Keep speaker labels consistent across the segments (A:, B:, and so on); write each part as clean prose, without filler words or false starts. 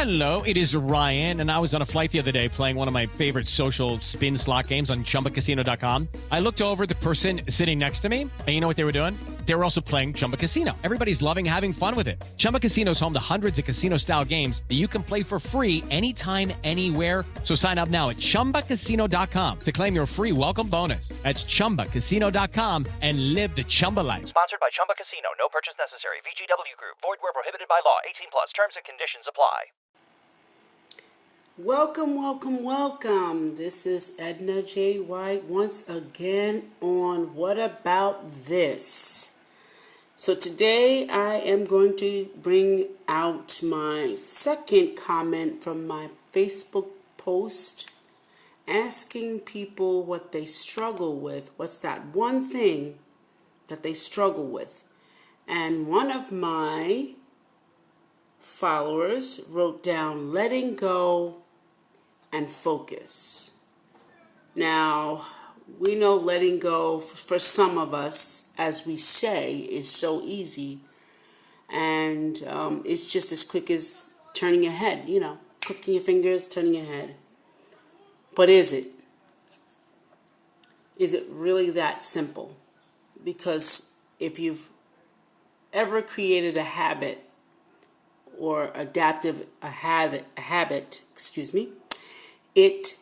A: Hello, it is Ryan, and I was on a flight the other day playing one of my favorite social spin slot games on ChumbaCasino.com. I looked over at the person sitting next to me, and you know what they were doing? They were also playing Chumba Casino. Everybody's loving having fun with it. Chumba Casino is home to hundreds of casino-style games that you can play for free anytime, anywhere. So sign up now at ChumbaCasino.com to claim your free welcome bonus. That's ChumbaCasino.com and live the Chumba life.
B: Sponsored by Chumba Casino. No purchase necessary. VGW Group. Void where prohibited by law. 18 plus. Terms and conditions apply.
C: Welcome, welcome, welcome. This is Edna J. White once again on What About This? So today I am going to bring out my second comment from my Facebook post asking people what they struggle with. What's that one thing that they struggle with? And one of my followers wrote down letting go and focus. Now, we know letting go for some of us, as we say, is so easy. And it's just as quick as turning your head, clicking your fingers, turning your head. But is it? Is it really that simple? Because if you've ever created a habit or adaptive a habit, it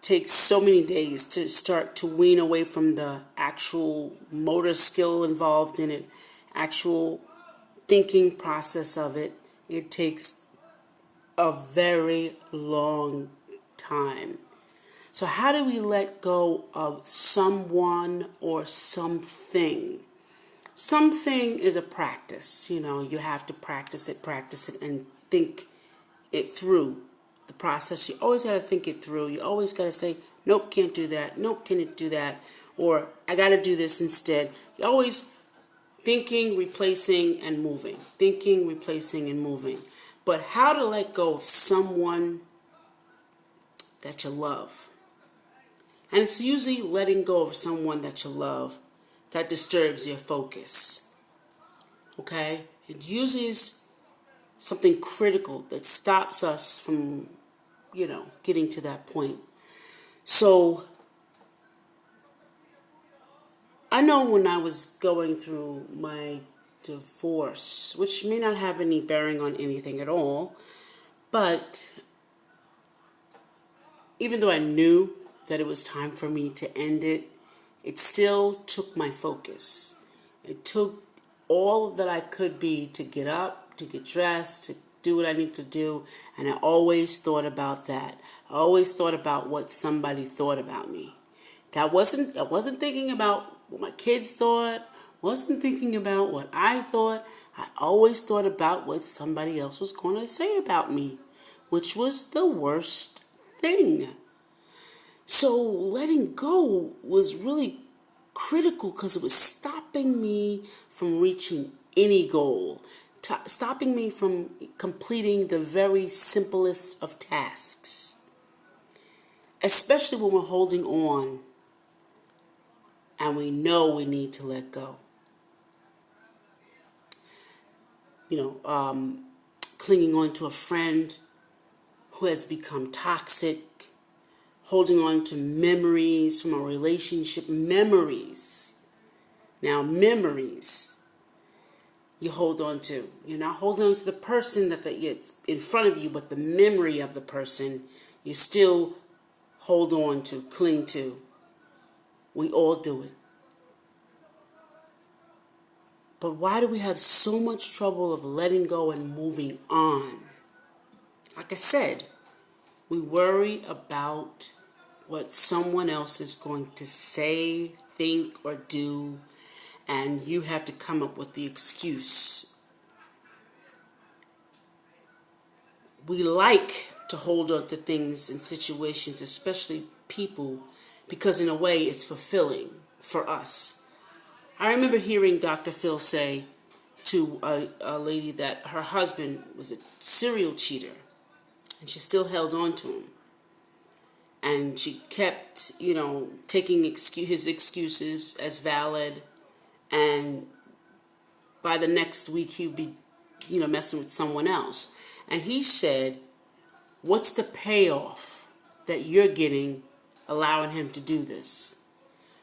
C: takes so many days to start to wean away from the actual motor skill involved in it, actual thinking process of it. It takes a very long time. So how do we let go of someone or something? Something is a practice. You have to practice it, and think it through. The process, you always got to think it through. You always got to say, nope, can't do that. Nope, can't do that. Or I got to do this instead. You're always thinking, replacing, and moving. Thinking, replacing, and moving. But how to let go of someone that you love. And it's usually letting go of someone that you love that disturbs your focus. Okay? It uses something critical that stops us from getting to that point. So I know when I was going through my divorce, which may not have any bearing on anything at all, but even though I knew that it was time for me to end it, it still took my focus. It took all that I could be to get up, to get dressed, to do what I need to do, and I always thought about that. I always thought about what somebody thought about me. I wasn't thinking about what my kids thought, wasn't thinking about what I thought. I always thought about what somebody else was going to say about me, which was the worst thing. So letting go was really critical because it was stopping me from reaching any goal, stopping me from completing the very simplest of tasks, especially when we're holding on and we know we need to let go. Clinging on to a friend who has become toxic, holding on to memories from a relationship, memories. Now, memories you hold on to. You're not holding on to the person that's in front of you, but the memory of the person you still hold on to, cling to. We all do it. But why do we have so much trouble of letting go and moving on? Like I said, we worry about what someone else is going to say, think, or do, and you have to come up with the excuse. We like to hold on to things and situations, especially people, because in a way it's fulfilling for us. I remember hearing Dr. Phil say to a lady that her husband was a serial cheater, and she still held on to him. And she kept, taking his excuses as valid. And by the next week, he'd be, messing with someone else. And he said, what's the payoff that you're getting allowing him to do this?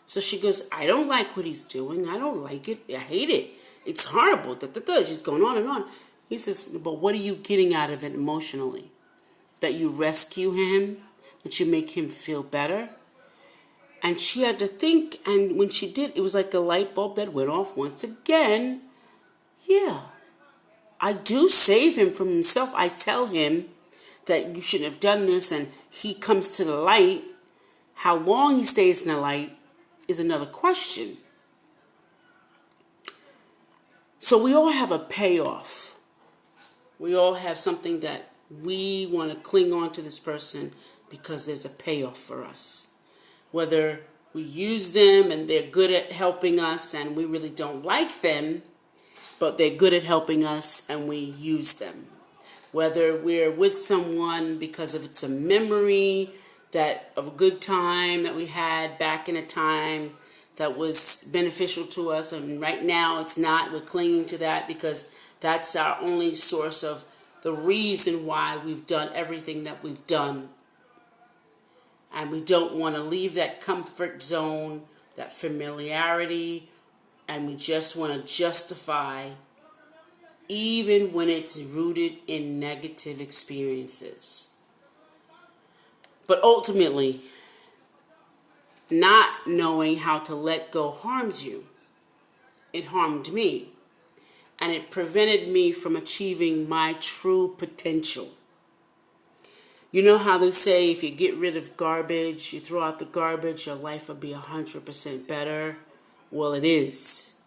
C: So she goes, I don't like what he's doing. I don't like it. I hate it. It's horrible. She's going on and on. He says, but what are you getting out of it emotionally? That you rescue him? That you make him feel better? And she had to think, and when she did, it was like a light bulb that went off once again. Yeah, I do save him from himself. I tell him that you shouldn't have done this, and he comes to the light. How long he stays in the light is another question. So we all have a payoff. We all have something that we want to cling on to this person because there's a payoff for us. Whether we use them and they're good at helping us and we really don't like them, but they're good at helping us and we use them. Whether we're with someone because of it's a memory that of a good time that we had back in a time that was beneficial to us, and right now it's not. We're clinging to that because that's our only source of the reason why we've done everything that we've done. And we don't want to leave that comfort zone, that familiarity, and we just want to justify even when it's rooted in negative experiences. But ultimately, not knowing how to let go harms you. It harmed me. And it prevented me from achieving my true potential. You know how they say if you get rid of garbage, you throw out the garbage, your life will be 100% better? Well, it is.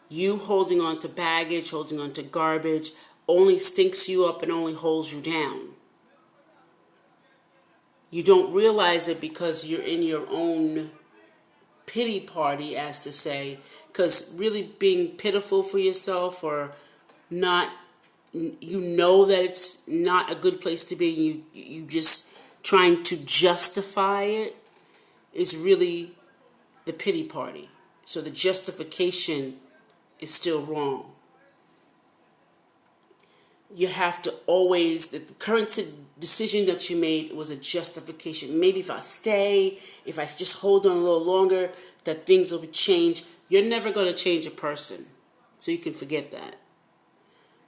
C: You holding on to baggage, holding on to garbage, only stinks you up and only holds you down. You don't realize it because you're in your own pity party, as to say, because really being pitiful for yourself or not, you know that it's not a good place to be, you just trying to justify it is really the pity party. So the justification is still wrong. You have to always, the current decision that you made was a justification. Maybe if I stay, if I just hold on a little longer, that things will change. You're never going to change a person. So you can forget that.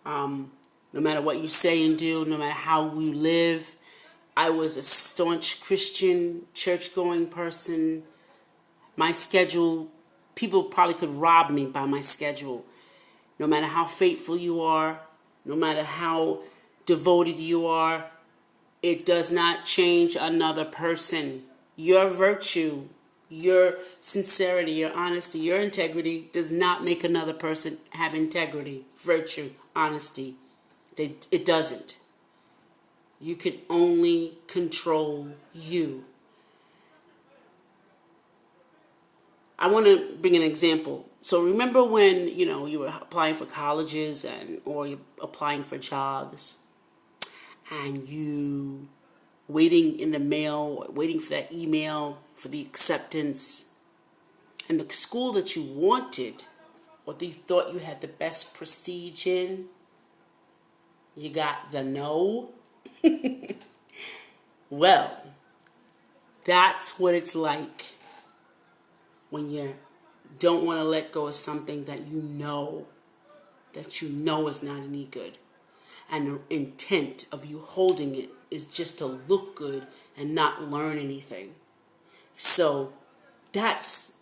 C: No matter what you say and do, no matter how we live. I was a staunch Christian, church-going person. My schedule, people probably could rob me by my schedule. No matter how faithful you are, no matter how devoted you are, it does not change another person. Your virtue, your sincerity, your honesty, your integrity does not make another person have integrity, virtue, honesty. It doesn't. You can only control you. I want to bring an example. So remember when, you were applying for colleges or you're applying for jobs and you waiting in the mail, waiting for that email for the acceptance, and the school that you wanted or that you thought you had the best prestige in, you got the no. Well, that's what it's like when you don't want to let go of something that you know is not any good. And the intent of you holding it is just to look good and not learn anything. So that's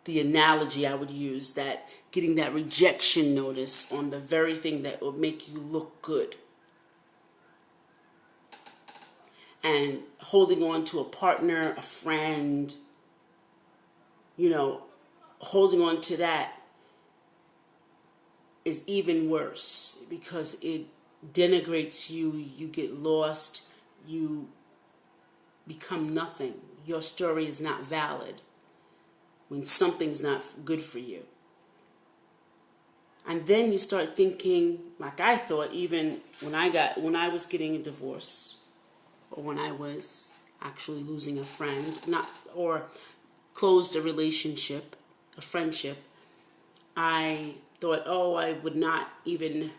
C: the analogy I would use, that getting that rejection notice on the very thing that will make you look good. And holding on to a partner, a friend, holding on to that is even worse because it denigrates you. You get lost. You become nothing. Your story is not valid when something's not good for you. And then you start thinking, like I thought, even when I was getting a divorce, or when I was actually losing a friend, or closed a relationship, a friendship, I thought, I would not even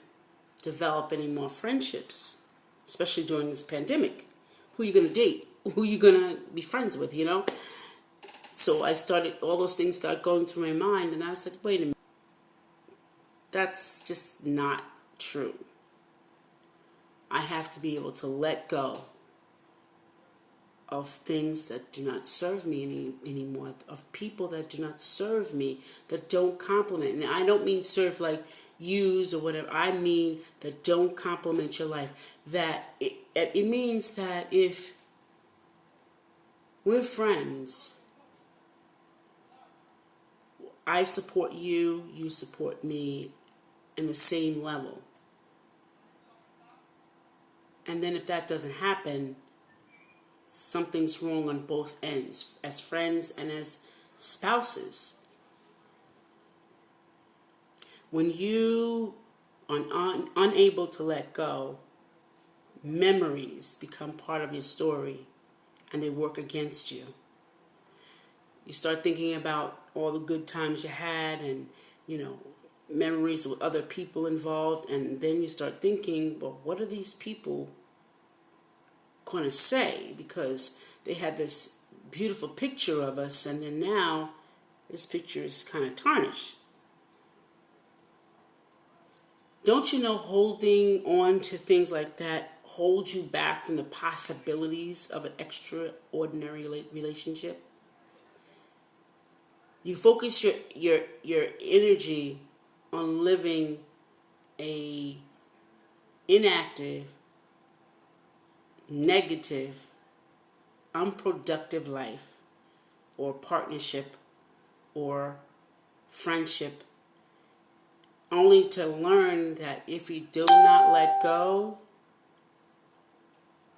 C: develop any more friendships especially during this pandemic. Who are you going to date? Who are you going to be friends with, you know? So I started, all those things started going through my mind, and I said, wait a minute. That's just not true. I have to be able to let go of things that do not serve me anymore, of people that do not serve me, that don't compliment. And I don't mean serve like use or whatever. I mean that don't compliment your life. That it means that if we're friends, I support you, you support me in the same level. And then if that doesn't happen, something's wrong on both ends, as friends and as spouses. When you are unable to let go, memories become part of your story and they work against you. You start thinking about all the good times you had and, memories with other people involved, and then you start thinking, well, what are these people going to say? Because they had this beautiful picture of us, and then now this picture is kind of tarnished. Don't you know holding on to things like that holds you back from the possibilities of an extraordinary relationship? You focus your energy on living a inactive, negative, unproductive life, or partnership, or friendship, only to learn that if you do not let go,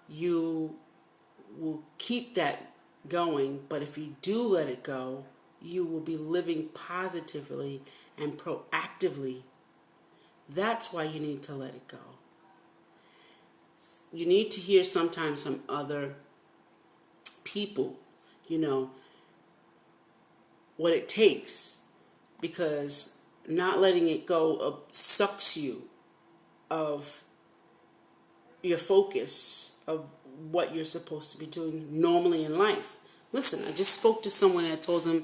C: you will keep that going. But if you do let it go, you will be living positively and proactively. That's why you need to let it go. You need to hear sometimes from other people, what it takes, because not letting it go sucks you of your focus of what you're supposed to be doing normally in life. Listen, I just spoke to someone that told them,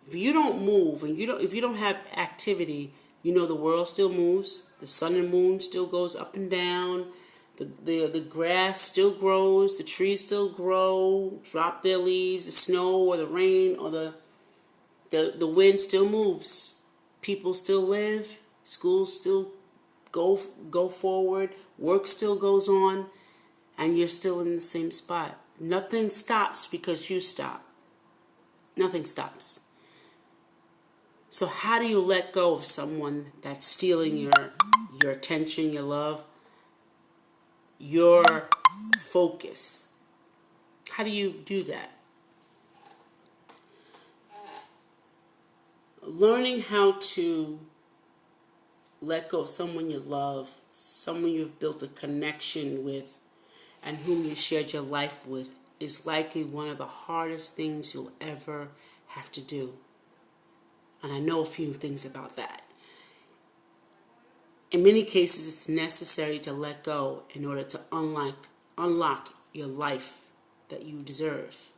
C: if you don't move and if you don't have activity, the world still moves. The sun and moon still goes up and down. The grass still grows. The trees still grow, drop their leaves. The snow or the rain or the wind still moves. People still live. Schools still go forward. Work still goes on, and you're still in the same spot. Nothing stops because you stop. Nothing stops. So how do you let go of someone that's stealing your attention, your love, your focus? How do you do that? Learning how to let go of someone you love, someone you've built a connection with, and whom you shared your life with, is likely one of the hardest things you'll ever have to do. And I know a few things about that. In many cases, it's necessary to let go in order to unlock your life that you deserve.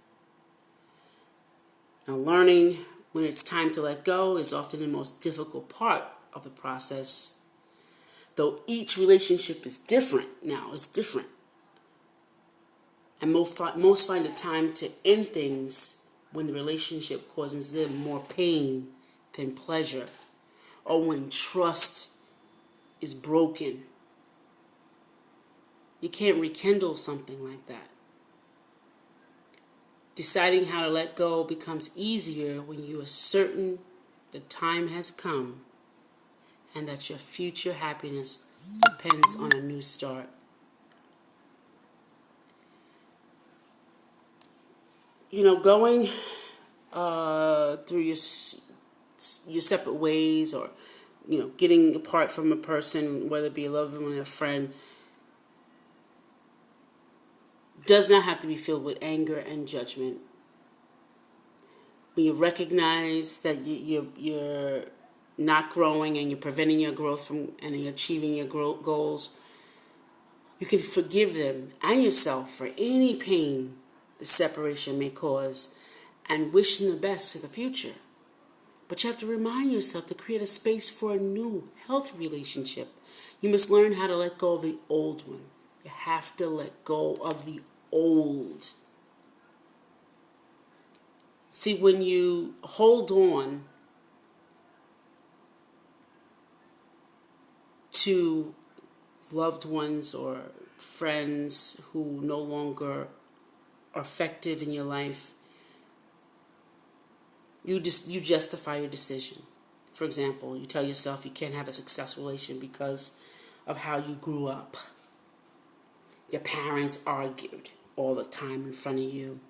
C: Now, learning when it's time to let go is often the most difficult part of the process. Though each relationship is different now, it's different. And most find the time to end things when the relationship causes them more pain than pleasure, or when trust is broken. You can't rekindle something like that. Deciding how to let go becomes easier when you are certain the time has come and that your future happiness depends on a new start. Going through your separate ways, or getting apart from a person, whether it be a loved one or a friend, does not have to be filled with anger and judgment. When you recognize that you're not growing and you're preventing your growth from and you're achieving your goals, You can forgive them and yourself for any pain the separation may cause and wish them the best for the future. But you have to remind yourself to create a space for a new, healthy relationship. You must learn how to let go of the old one. You have to let go of the old. See, when you hold on to loved ones or friends who no longer are effective in your life, you justify your decision. For example, you tell yourself you can't have a successful relationship because of how you grew up. Your parents argued all the time in front of you,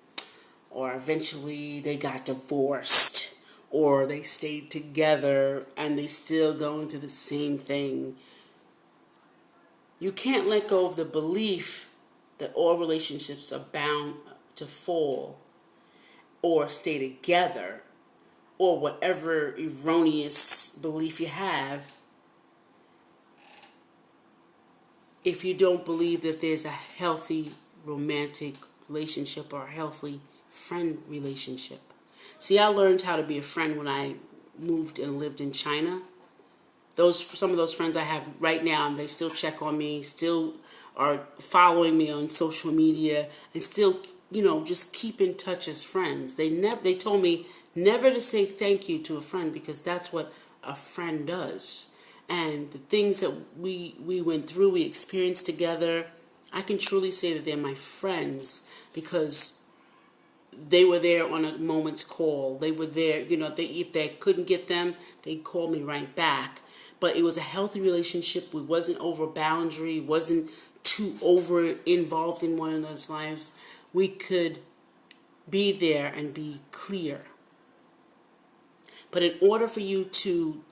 C: or eventually they got divorced, or they stayed together and they still going through the same thing. You can't let go of the belief that all relationships are bound to fall or stay together, or whatever erroneous belief you have, if you don't believe that there's a healthy romantic relationship or a healthy friend relationship. See, I learned how to be a friend when I moved and lived in China. Some of those friends I have right now, and they still check on me, still are following me on social media, and still, just keep in touch as friends. They told me never to say thank you to a friend, because that's what a friend does. And the things that we went through, we experienced together, I can truly say that they're my friends, because they were there on a moment's call. They were there, if they couldn't get them, they'd call me right back. But it was a healthy relationship. We wasn't over boundary, wasn't too over involved in one another's lives. We could be there and be clear. But in order for you to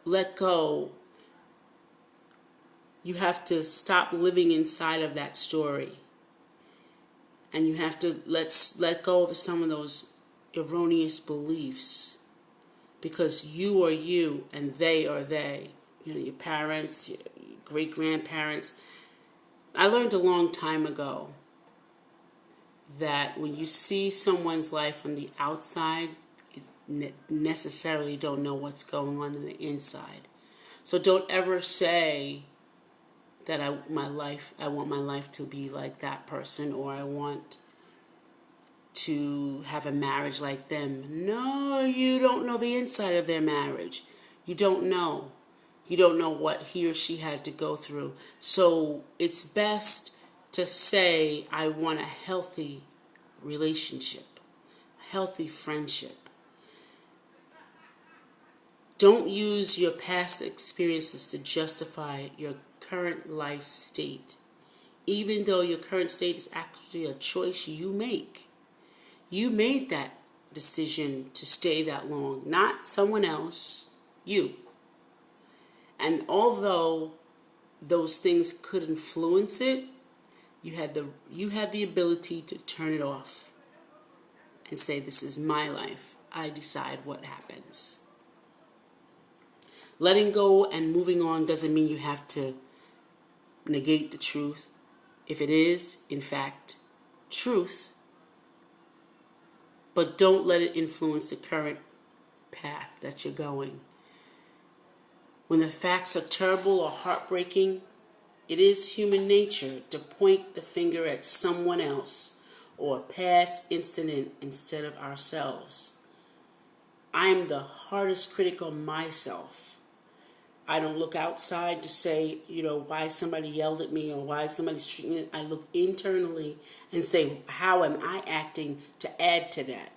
C: let go, you have to stop living inside of that story. And you have to let go of some of those erroneous beliefs. Because you are you and they are they. Your parents, your great-grandparents. I learned a long time ago that when you see someone's life from the outside, you necessarily don't know what's going on in the inside. So don't ever say that I want my life to be like that person, or I want to have a marriage like them. No, you don't know the inside of their marriage. You don't know. You don't know what he or she had to go through. So it's best to say, I want a healthy relationship, a healthy friendship. Don't use your past experiences to justify your current life state, even though your current state is actually a choice you make. You made that decision to stay that long, not someone else, you. And although those things could influence it, you had the ability to turn it off and say, this is my life. I decide what happens. Letting go and moving on doesn't mean you have to negate the truth. If it is, in fact, truth, but don't let it influence the current path that you're going. When the facts are terrible or heartbreaking, it is human nature to point the finger at someone else or a past incident instead of ourselves. I am the hardest critic on myself. I don't look outside to say, why somebody yelled at me or why somebody's treating me. I look internally and say, how am I acting to add to that?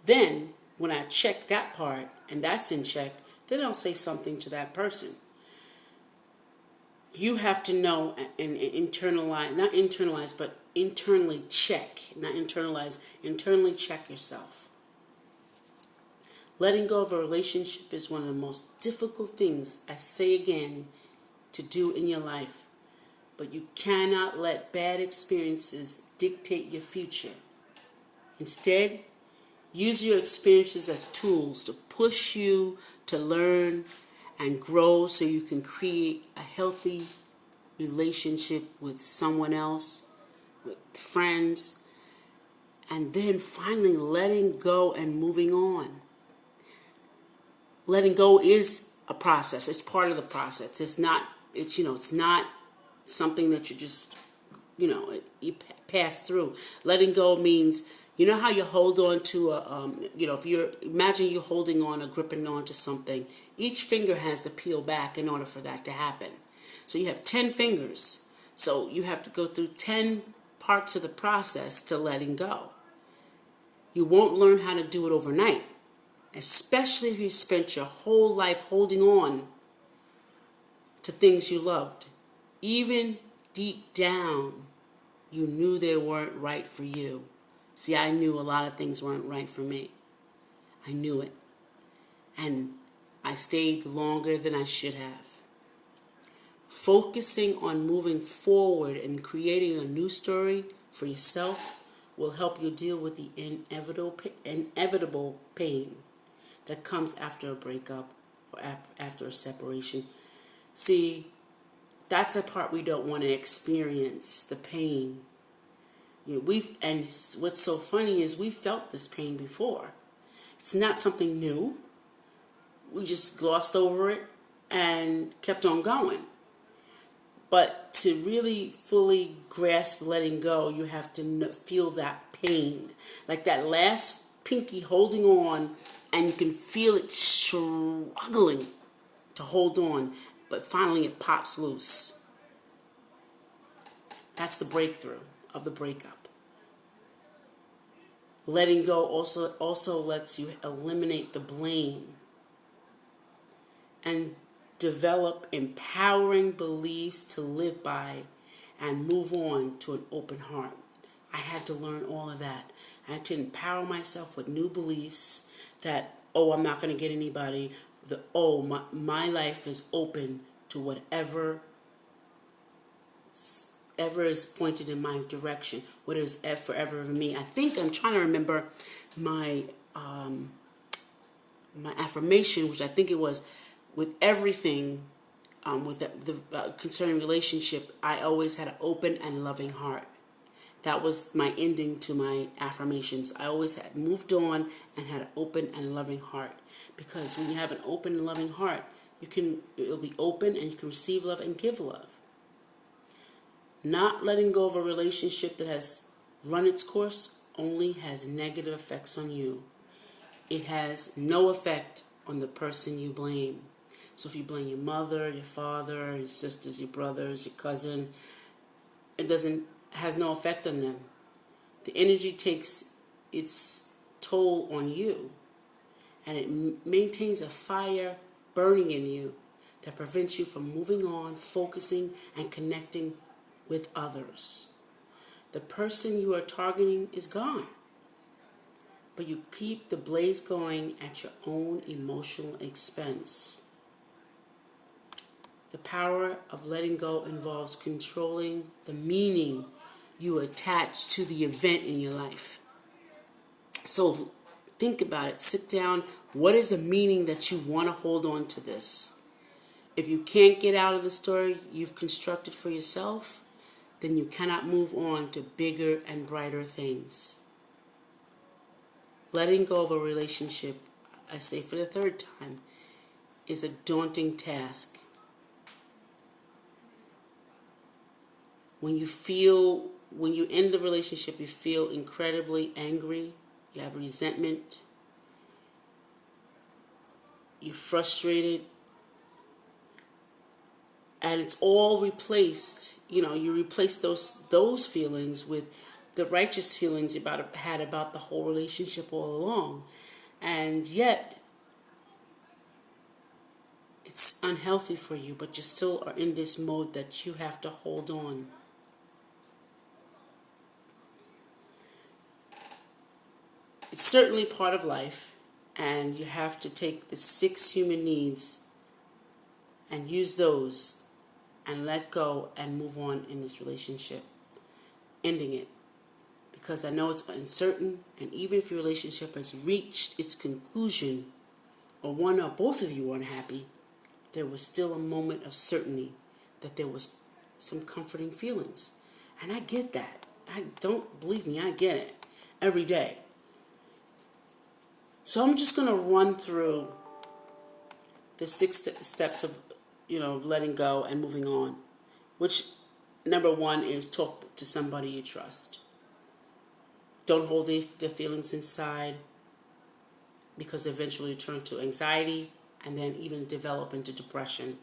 C: Then, when I check that part and that's in check, then I'll say something to that person. You have to know and internalize, not internalize, but internally check, not internalize, internally check yourself. Letting go of a relationship is one of the most difficult things, I say again, to do in your life. But you cannot let bad experiences dictate your future. Instead, use your experiences as tools to push you to learn and grow so you can create a healthy relationship with someone else, with friends, and then finally letting go and moving on. Letting go is a process. It's part of the process. It's not something that you just, you pass through. Letting go means, you know how you hold on to imagine you're holding on or gripping on to something. Each finger has to peel back in order for that to happen. So you have 10 fingers. So you have to go through 10 parts of the process to letting go. You won't learn how to do it overnight, especially if you spent your whole life holding on to things you loved. Even deep down, you knew they weren't right for you. See, I knew a lot of things weren't right for me. I knew it. And I stayed longer than I should have. Focusing on moving forward and creating a new story for yourself will help you deal with the inevitable pain that comes after a breakup or after a separation. See, that's the part we don't want to experience, the pain. And what's so funny is we felt this pain before. It's not something new. We just glossed over it and kept on going. But to really fully grasp letting go, you have to feel that pain. Like that last pinky holding on, and you can feel it struggling to hold on, but finally it pops loose. That's the breakthrough of the breakup. Letting go also lets you eliminate the blame and develop empowering beliefs to live by and move on to an open heart. I had to learn all of that. I had to empower myself with new beliefs that, I'm not going to get anybody. My life is open to whatever is pointed in my direction, what is forever for me. I think I'm trying to remember my affirmation, which I think it was, with everything, concerning relationship, I always had an open and loving heart. That was my ending to my affirmations. I always had moved on and had an open and loving heart. Because when you have an open and loving heart, it'll be open and you can receive love and give love. Not letting go of a relationship that has run its course only has negative effects on you. It has no effect on the person you blame. So if you blame your mother, your father, your sisters, your brothers, your cousin, it has no effect on them. The energy takes its toll on you, and it maintains a fire burning in you that prevents you from moving on, focusing, and connecting with others. The person you are targeting is gone, but you keep the blaze going at your own emotional expense. The power of letting go involves controlling the meaning you attach to the event in your life. So think about it. Sit down. What is the meaning that you want to hold on to this? If you can't get out of the story you've constructed for yourself, then you cannot move on to bigger and brighter things. Letting go of a relationship, I say for the third time, is a daunting task. When you end the relationship, you feel incredibly angry, you have resentment, you're frustrated, and it's all replaced. You replace those feelings with the righteous feelings you had about the whole relationship all along. And yet, it's unhealthy for you, but you still are in this mode that you have to hold on. It's certainly part of life, and you have to take the 6 human needs and use those and let go and move on in this relationship, ending it. Because I know it's uncertain, and even if your relationship has reached its conclusion, or one or both of you are unhappy, there was still a moment of certainty that there was some comforting feelings. And I get that. I don't believe me, I get it every day. So I'm just going to run through the 6 steps of, letting go and moving on. Which, number 1 is talk to somebody you trust. Don't hold the feelings inside, because eventually you turn to anxiety and then even develop into depression.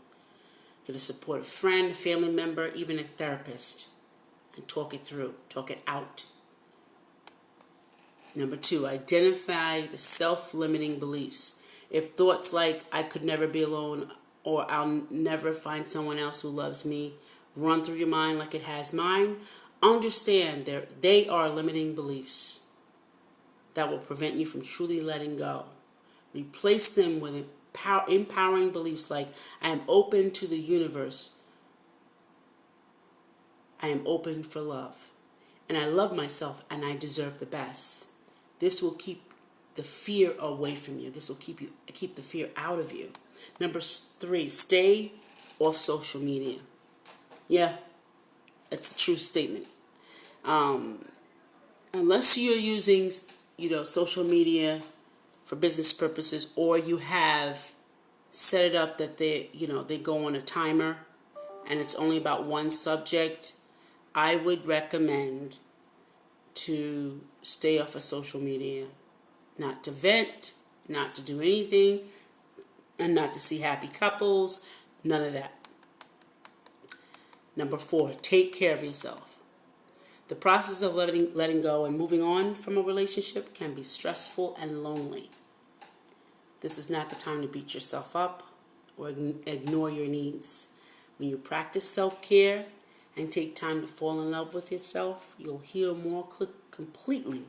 C: Get a supportive friend, family member, even a therapist, and talk it through, talk it out. Number 2, identify the self-limiting beliefs. If thoughts like, I could never be alone, or I'll never find someone else who loves me, run through your mind like it has mine, understand they are limiting beliefs that will prevent you from truly letting go. Replace them with empowering beliefs like, I am open to the universe. I am open for love. And I love myself and I deserve the best. This will keep the fear away from you. This will keep the fear out of you. Number 3, stay off social media. Yeah, that's a true statement. Unless you're using, social media for business purposes, or you have set it up that they go on a timer and it's only about one subject, I would recommend to stay off of social media, not to vent, not to do anything, and not to see happy couples, none of that. Number 4, take care of yourself. The process of letting go and moving on from a relationship can be stressful and lonely. This is not the time to beat yourself up or ignore your needs. When you practice self-care and take time to fall in love with yourself, you'll heal more completely.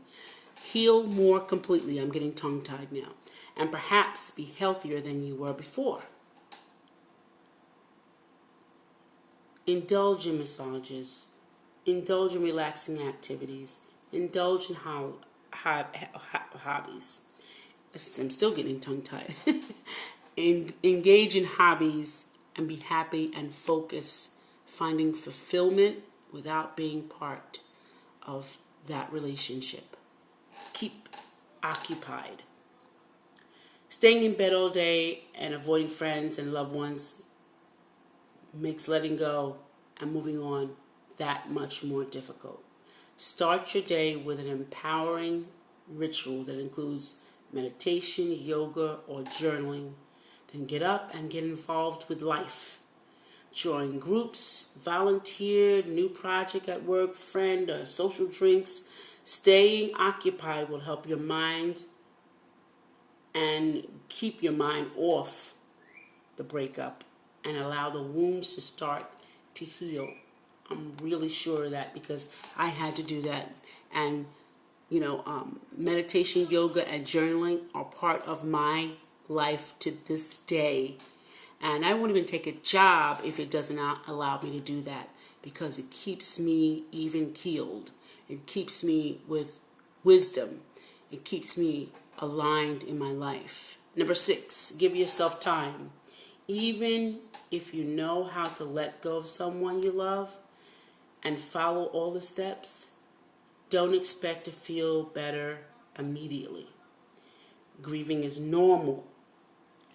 C: I'm getting tongue-tied now. And perhaps be healthier than you were before. Indulge in massages. Indulge in relaxing activities. Indulge in hobbies. I'm still getting tongue-tied. Engage in hobbies and be happy and focus, finding fulfillment without being part of that relationship. Keep occupied. Staying in bed all day and avoiding friends and loved ones makes letting go and moving on that much more difficult. Start your day with an empowering ritual that includes meditation, yoga, or journaling. Then get up and get involved with life. Join groups, volunteer, new project at work, friend, or social drinks. Staying occupied will help your mind and keep your mind off the breakup and allow the wounds to start to heal. I'm really sure of that because I had to do that. And, meditation, yoga, and journaling are part of my life to this day. And I won't even take a job if it doesn't allow me to do that because it keeps me even keeled. It keeps me with wisdom. It keeps me aligned in my life. Number 6, give yourself time. Even if you know how to let go of someone you love and follow all the steps, don't expect to feel better immediately. Grieving is normal,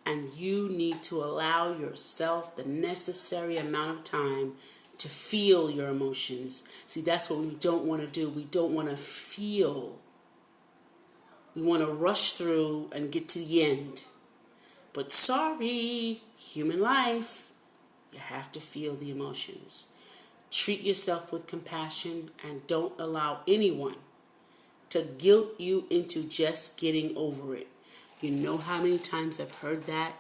C: and you need to allow yourself the necessary amount of time to feel your emotions. See, that's what we don't want to do. We don't want to feel. We want to rush through and get to the end. But sorry, human life, you have to feel the emotions. Treat yourself with compassion and don't allow anyone to guilt you into just getting over it. You know how many times I've heard that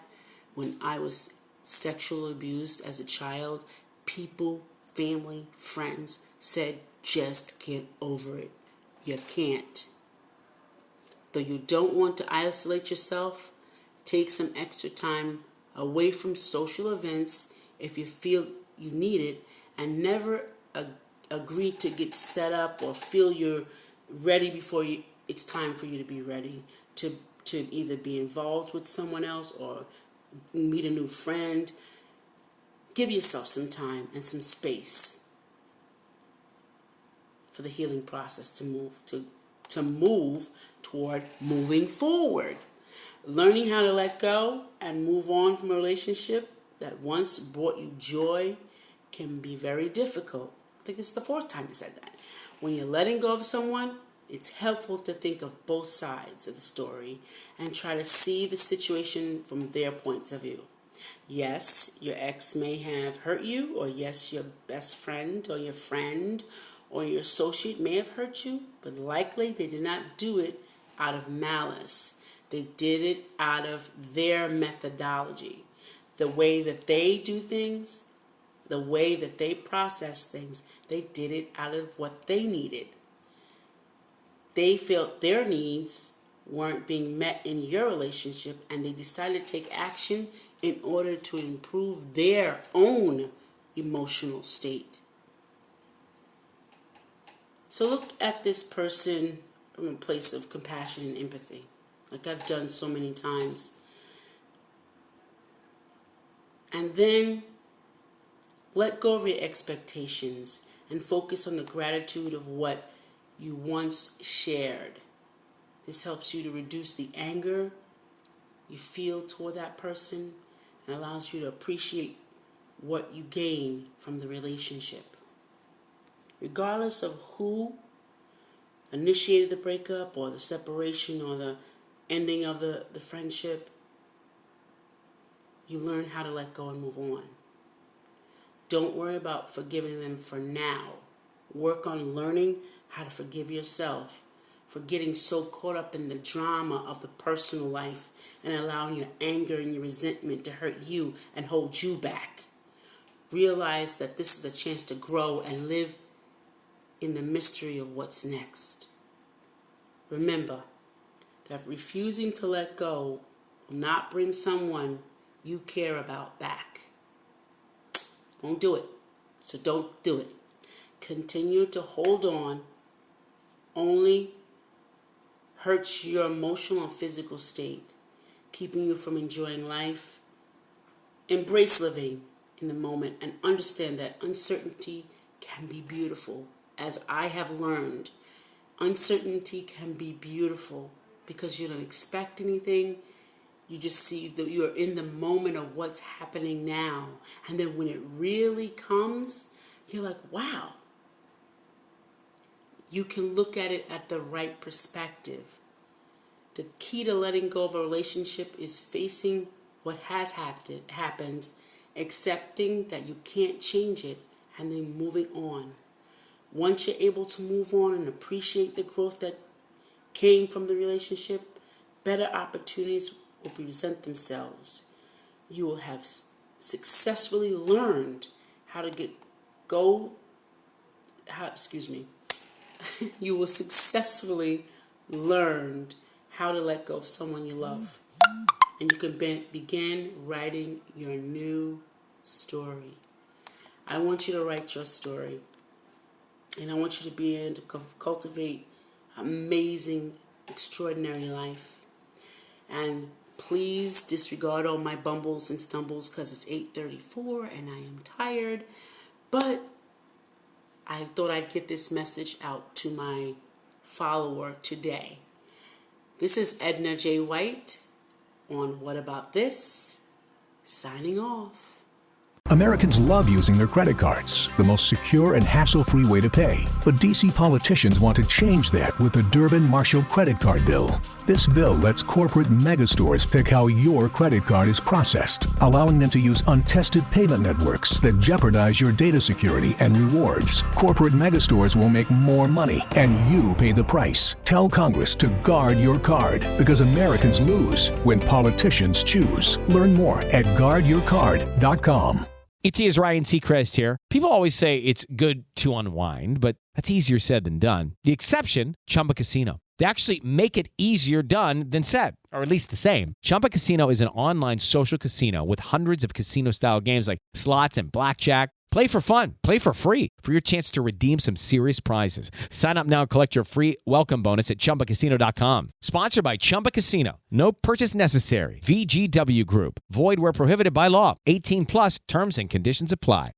C: when I was sexually abused as a child? People, family, friends said, just get over it. You can't. Though you don't want to isolate yourself, take some extra time away from social events if you feel you need it, and never agree to get set up or feel you're ready before it's time for you to be ready to either be involved with someone else or meet a new friend. Give yourself some time and some space for the healing process to move toward moving forward. Learning how to let go and move on from a relationship that once brought you joy can be very difficult. I think it's the fourth time I said that. When you're letting go of someone, it's helpful to think of both sides of the story and try to see the situation from their points of view. Yes, your ex may have hurt you, or yes, your best friend or your associate may have hurt you, but likely they did not do it out of malice. They did it out of their methodology. The way that they do things, the way that they process things, they did it out of what they needed. They felt their needs weren't being met in your relationship, and they decided to take action in order to improve their own emotional state. So look at this person from a place of compassion and empathy, like I've done so many times. And then let go of your expectations and focus on the gratitude of what you once shared. This helps you to reduce the anger you feel toward that person and allows you to appreciate what you gain from the relationship. Regardless of who initiated the breakup or the separation or the ending of the friendship, you learn how to let go and move on. Don't worry about forgiving them for now. Work on learning how to forgive yourself for getting so caught up in the drama of the personal life and allowing your anger and your resentment to hurt you and hold you back. Realize that this is a chance to grow and live in the mystery of what's next. Remember that refusing to let go will not bring someone you care about back. Won't do it. So don't do it. Continue to hold on only hurts your emotional and physical state, keeping you from enjoying life. Embrace living in the moment and understand that uncertainty can be beautiful. As I have learned, uncertainty can be beautiful because you don't expect anything. You just see that you are in the moment of what's happening now. And then when it really comes, you're like, wow. You can look at it at the right perspective. The key to letting go of a relationship is facing what has happened, accepting that you can't change it, and then moving on. Once you're able to move on and appreciate the growth that came from the relationship, better opportunities will present themselves. You will have successfully learned how to you will successfully learn how to let go of someone you love. And you can begin writing your new story. I want you to write your story. And I want you to be able to cultivate amazing, extraordinary life. And please disregard all my bumbles and stumbles because it's 8:34 and I am tired. But I thought I'd get this message out to my follower today. This is Edna J. White on What About This? Signing off.
D: Americans love using their credit cards, the most secure and hassle-free way to pay. But D.C. politicians want to change that with the Durbin-Marshall credit card bill. This bill lets corporate megastores pick how your credit card is processed, allowing them to use untested payment networks that jeopardize your data security and rewards. Corporate megastores will make more money, and you pay the price. Tell Congress to guard your card, because Americans lose when politicians choose. Learn more at guardyourcard.com.
A: It is Ryan Seacrest here. People always say it's good to unwind, but that's easier said than done. The exception, Chumba Casino. They actually make it easier done than said, or at least the same. Chumba Casino is an online social casino with hundreds of casino-style games like slots and blackjack. Play for fun. Play for free for your chance to redeem some serious prizes. Sign up now and collect your free welcome bonus at ChumbaCasino.com. Sponsored by Chumba Casino. No purchase necessary. VGW Group. Void where prohibited by law. 18 plus terms and conditions apply.